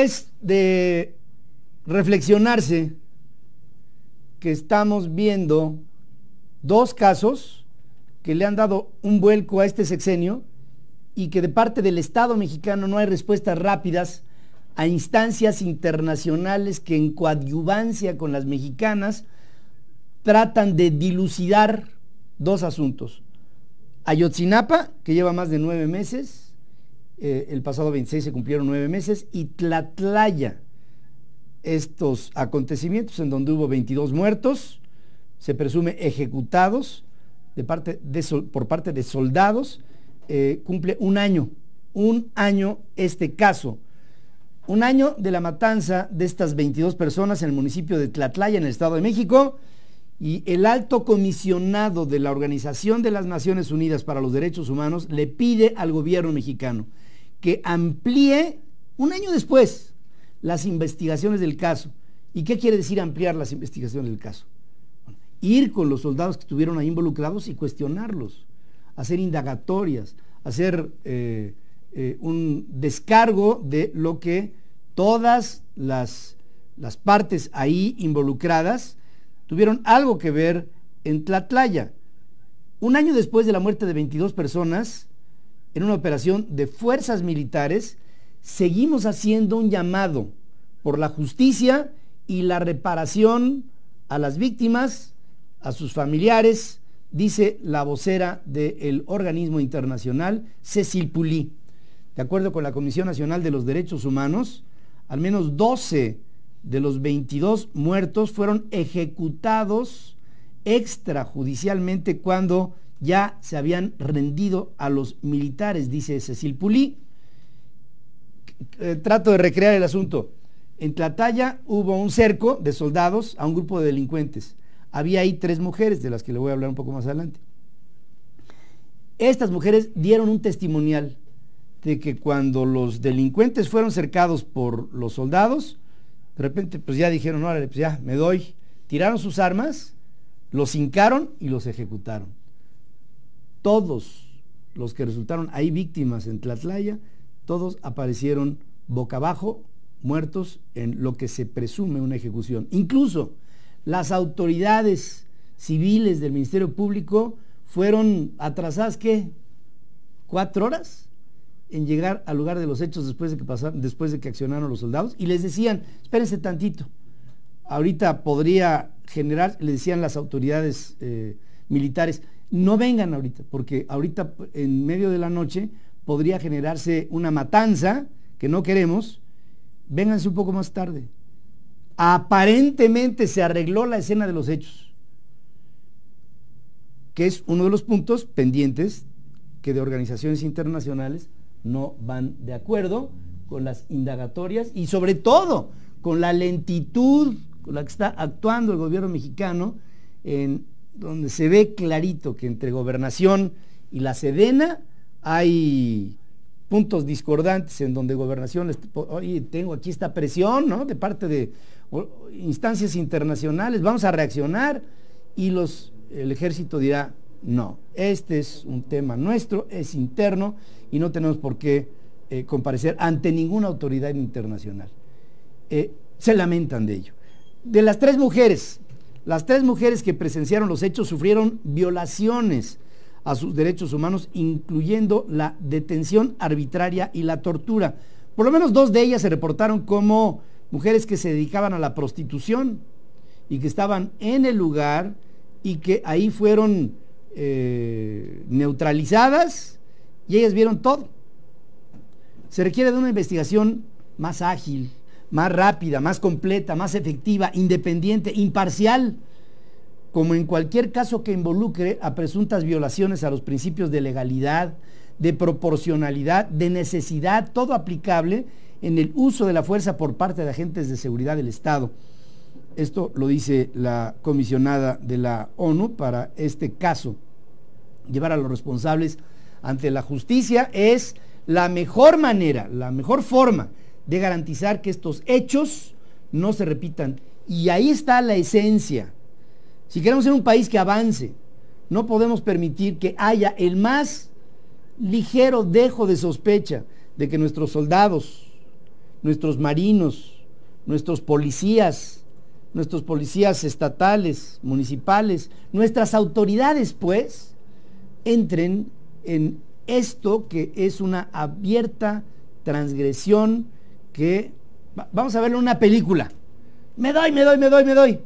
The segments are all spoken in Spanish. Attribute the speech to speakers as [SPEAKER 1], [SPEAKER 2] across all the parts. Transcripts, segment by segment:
[SPEAKER 1] Es de reflexionarse que estamos viendo dos casos que le han dado un vuelco a este sexenio y que de parte del Estado mexicano no hay respuestas rápidas a instancias internacionales que en coadyuvancia con las mexicanas tratan de dilucidar dos asuntos. Ayotzinapa, que lleva más de 9 meses, el pasado 26 se cumplieron 9 meses, y Tlatlaya, estos acontecimientos en donde hubo 22 muertos, se presume ejecutados por parte de soldados, cumple un año este caso, un año de la matanza de estas 22 personas en el municipio de Tlatlaya, en el Estado de México, y el alto comisionado de la Organización de las Naciones Unidas para los Derechos Humanos le pide al gobierno mexicano que amplíe un año después las investigaciones del caso. ¿Y qué quiere decir ampliar las investigaciones del caso? Bueno, ir con los soldados que estuvieron ahí involucrados y cuestionarlos, hacer indagatorias, hacer un descargo de lo que todas las partes ahí involucradas tuvieron algo que ver en Tlatlaya. Un año después de la muerte de 22 personas, en una operación de fuerzas militares, seguimos haciendo un llamado por la justicia y la reparación a las víctimas, a sus familiares, dice la vocera del organismo internacional, Cécile Pouly. De acuerdo con la Comisión Nacional de los Derechos Humanos, al menos 12 de los 22 muertos fueron ejecutados extrajudicialmente cuando ya se habían rendido a los militares, dice Cécile Pouly. Trato de recrear el asunto. En Tlatlaya hubo un cerco de soldados a un grupo de delincuentes. Había ahí 3 mujeres, de las que le voy a hablar un poco más adelante. Estas mujeres dieron un testimonial de que cuando los delincuentes fueron cercados por los soldados, de repente pues ya dijeron, órale, pues ya me doy. Tiraron sus armas, los hincaron y los ejecutaron. Todos los que resultaron ahí víctimas en Tlatlaya, todos aparecieron boca abajo, muertos en lo que se presume una ejecución. Incluso las autoridades civiles del Ministerio Público fueron atrasadas, ¿qué? 4 horas en llegar al lugar de los hechos después de que accionaron los soldados, y les decían, espérense tantito, ahorita podría generar, le decían las autoridades militares, no vengan ahorita, porque ahorita en medio de la noche podría generarse una matanza que no queremos, vénganse un poco más tarde. Aparentemente se arregló la escena de los hechos, que es uno de los puntos pendientes que de organizaciones internacionales no van de acuerdo con las indagatorias y sobre todo con la lentitud con la que está actuando el gobierno mexicano, en donde se ve clarito que entre Gobernación y la Sedena hay puntos discordantes, en donde Gobernación, oye, tengo aquí esta presión, ¿no?, de parte de instancias internacionales, vamos a reaccionar, y el ejército dirá, no, este es un tema nuestro, es interno y no tenemos por qué comparecer ante ninguna autoridad internacional. Se lamentan de ello. De las 3 mujeres que presenciaron los hechos sufrieron violaciones a sus derechos humanos, incluyendo la detención arbitraria y la tortura. Por lo menos 2 de ellas se reportaron como mujeres que se dedicaban a la prostitución y que estaban en el lugar y que ahí fueron neutralizadas, y ellas vieron todo. Se requiere de una investigación más ágil, más rápida, más completa, más efectiva, independiente, imparcial, como en cualquier caso que involucre a presuntas violaciones a los principios de legalidad, de proporcionalidad, de necesidad, todo aplicable en el uso de la fuerza por parte de agentes de seguridad del Estado. Esto lo dice la comisionada de la ONU para este caso. Llevar a los responsables ante la justicia es la mejor manera, la mejor forma de garantizar que estos hechos no se repitan. Y ahí está la esencia. Si queremos ser un país que avance, no podemos permitir que haya el más ligero dejo de sospecha de que nuestros soldados nuestros marinos, nuestros policías estatales, municipales, nuestras autoridades, pues, entren en esto que es una abierta transgresión que, vamos a verlo en una película. Me doy.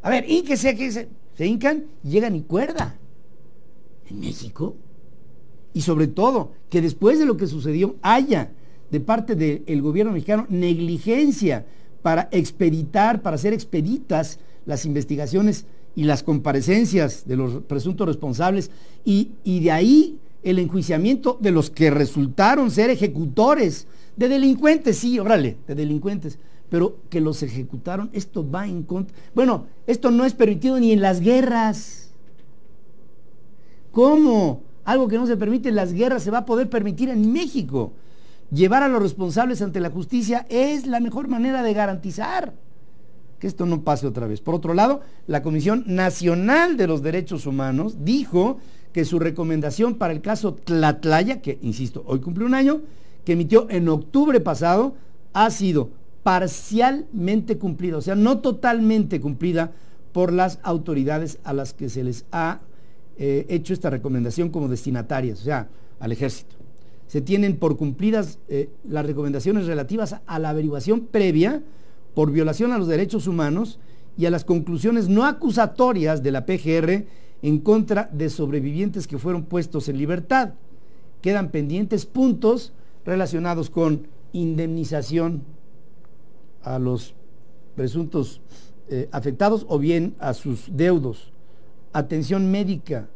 [SPEAKER 1] A ver, ínquese, que se hincan, llegan y cuerda. En México. Y sobre todo, que después de lo que sucedió haya de parte del gobierno mexicano negligencia para expeditar, para hacer expeditas las investigaciones y las comparecencias de los presuntos responsables y de ahí el enjuiciamiento de los que resultaron ser ejecutores de delincuentes, sí, órale, de delincuentes, pero que los ejecutaron, esto va en contra. Bueno, esto no es permitido ni en las guerras. ¿Cómo? Algo que no se permite en las guerras se va a poder permitir en México. Llevar a los responsables ante la justicia es la mejor manera de garantizar que esto no pase otra vez. Por otro lado, la Comisión Nacional de los Derechos Humanos dijo que su recomendación para el caso Tlatlaya, que insisto, hoy cumple un año, que emitió en octubre pasado, ha sido parcialmente cumplida, o sea, no totalmente cumplida por las autoridades a las que se les ha hecho esta recomendación como destinatarias, o sea, al ejército. Se tienen por cumplidas las recomendaciones relativas a la averiguación previa por violación a los derechos humanos y a las conclusiones no acusatorias de la PGR en contra de sobrevivientes que fueron puestos en libertad. Quedan pendientes puntos relacionados con indemnización a los presuntos afectados o bien a sus deudos, atención médica,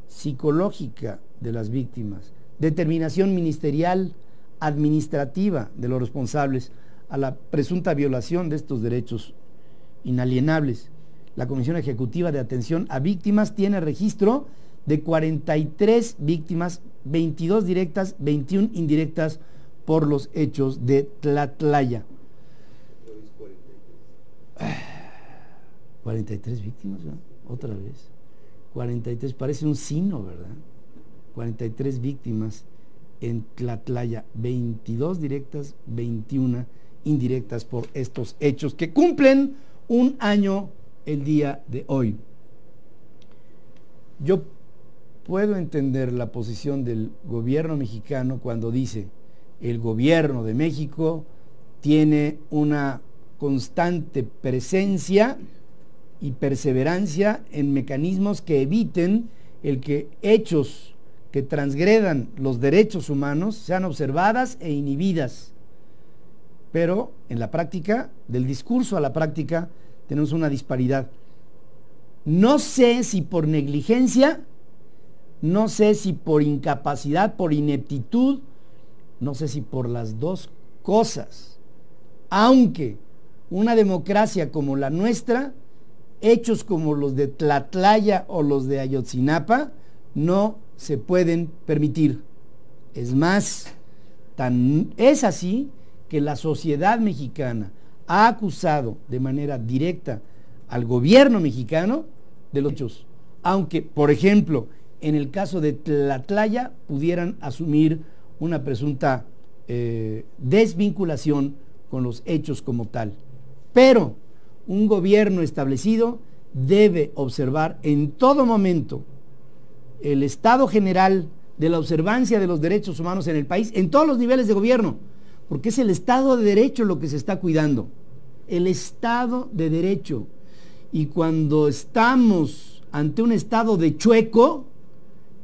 [SPEAKER 1] psicológica de las víctimas, determinación ministerial, administrativa de los responsables a la presunta violación de estos derechos inalienables. La Comisión Ejecutiva de Atención a Víctimas tiene registro de 43 víctimas, 22 directas, 21 indirectas por los hechos de Tlatlaya. 43 víctimas, ¿verdad? Otra vez. 43, parece un sino, ¿verdad? 43 víctimas en Tlatlaya, 22 directas, 21 indirectas por estos hechos que cumplen un año el día de hoy. Yo puedo entender la posición del gobierno mexicano cuando dice el gobierno de México tiene una constante presencia y perseverancia en mecanismos que eviten el que hechos que transgredan los derechos humanos sean observadas e inhibidas. Pero en la práctica, del discurso a la práctica, tenemos una disparidad. No sé si por negligencia, no sé si por incapacidad, por ineptitud, no sé si por las dos cosas. Aunque una democracia como la nuestra, hechos como los de Tlatlaya o los de Ayotzinapa, no se pueden permitir. Es más, es así que la sociedad mexicana ha acusado de manera directa al gobierno mexicano de los hechos, aunque, por ejemplo, en el caso de Tlatlaya pudieran asumir una presunta desvinculación con los hechos como tal. Pero un gobierno establecido debe observar en todo momento el estado general de la observancia de los derechos humanos en el país, en todos los niveles de gobierno, porque es el Estado de Derecho lo que se está cuidando, el Estado de Derecho. Y cuando estamos ante un Estado de chueco,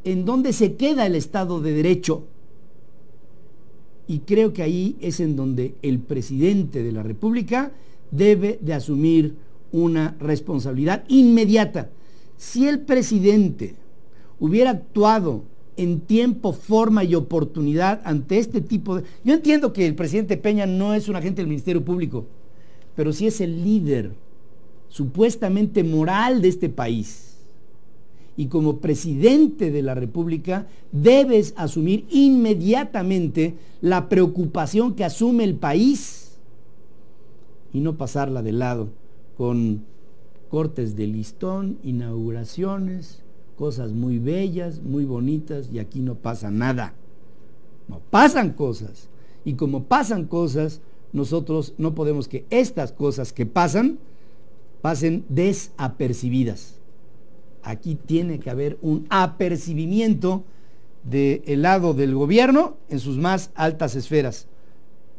[SPEAKER 1] ¿en dónde se queda el Estado de Derecho? Y creo que ahí es en donde el presidente de la República debe de asumir una responsabilidad inmediata. Si el presidente hubiera actuado en tiempo, forma y oportunidad ante este tipo de... Yo entiendo que el presidente Peña no es un agente del Ministerio Público, pero sí es el líder supuestamente moral de este país. Y como presidente de la República debes asumir inmediatamente la preocupación que asume el país y no pasarla de lado con cortes de listón, inauguraciones, cosas muy bellas, muy bonitas, y aquí no pasa nada. No pasan cosas. Y como pasan cosas, nosotros no podemos que estas cosas que pasen desapercibidas. Aquí tiene que haber un apercibimiento del lado del gobierno en sus más altas esferas.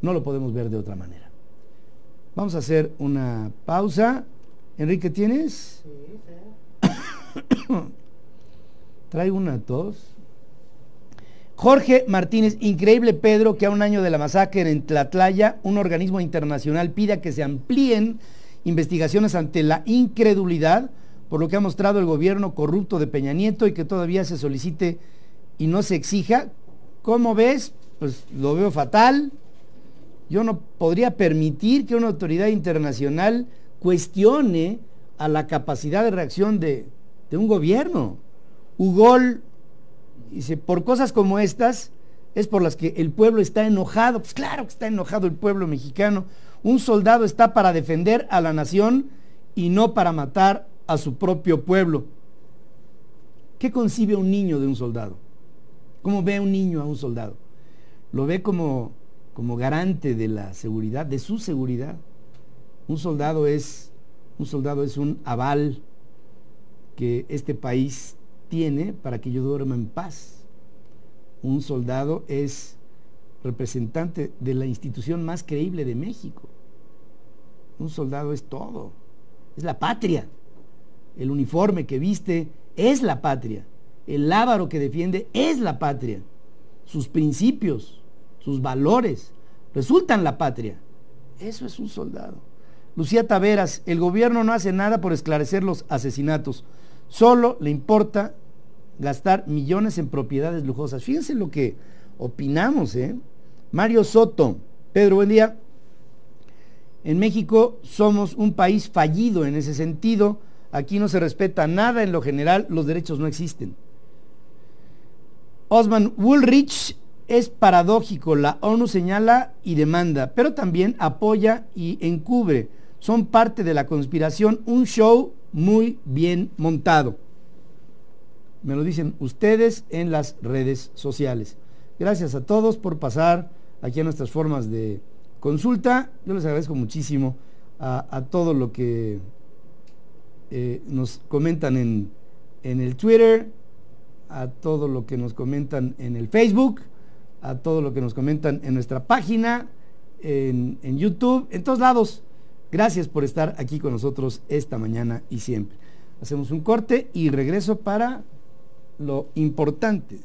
[SPEAKER 1] No lo podemos ver de otra manera. Vamos a hacer una pausa. Enrique, ¿tienes? Sí. Traigo una tos. Jorge Martínez, increíble, Pedro, que a un año de la masacre en Tlatlaya, un organismo internacional pida que se amplíen investigaciones ante la incredulidad por lo que ha mostrado el gobierno corrupto de Peña Nieto y que todavía se solicite y no se exija. ¿Cómo ves? Pues lo veo fatal. Yo no podría permitir que una autoridad internacional cuestione a la capacidad de reacción de un gobierno. Ugol dice, por cosas como estas es por las que el pueblo está enojado. Pues claro que está enojado el pueblo mexicano. Un soldado está para defender a la nación y no para matar a su propio pueblo. ¿Qué concibe un niño de un soldado? ¿Cómo ve un niño a un soldado? Lo ve como garante de la seguridad, de su seguridad. Un soldado es un aval que este país tiene para que yo duerma en paz. Un soldado es representante de la institución más creíble de México. Un soldado es todo, es la patria. El uniforme que viste es la patria. El lábaro que defiende es la patria. Sus principios, sus valores resultan la patria. Eso es un soldado. Lucía Taveras, el gobierno no hace nada por esclarecer los asesinatos, solo le importa gastar millones en propiedades lujosas. Fíjense lo que opinamos, ¿eh? Mario Soto, Pedro, buen día. En México somos un país fallido en ese sentido. Aquí no se respeta nada en lo general, los derechos no existen. Osman Woolrich, es paradójico, la ONU señala y demanda, pero también apoya y encubre. Son parte de la conspiración, un show muy bien montado. Me lo dicen ustedes en las redes sociales. Gracias a todos por pasar aquí a nuestras formas de consulta. Yo les agradezco muchísimo a todo lo que nos comentan en el Twitter, a todo lo que nos comentan en el Facebook, a todo lo que nos comentan en nuestra página, en YouTube, en todos lados. Gracias por estar aquí con nosotros esta mañana y siempre. Hacemos un corte y regreso para lo importante.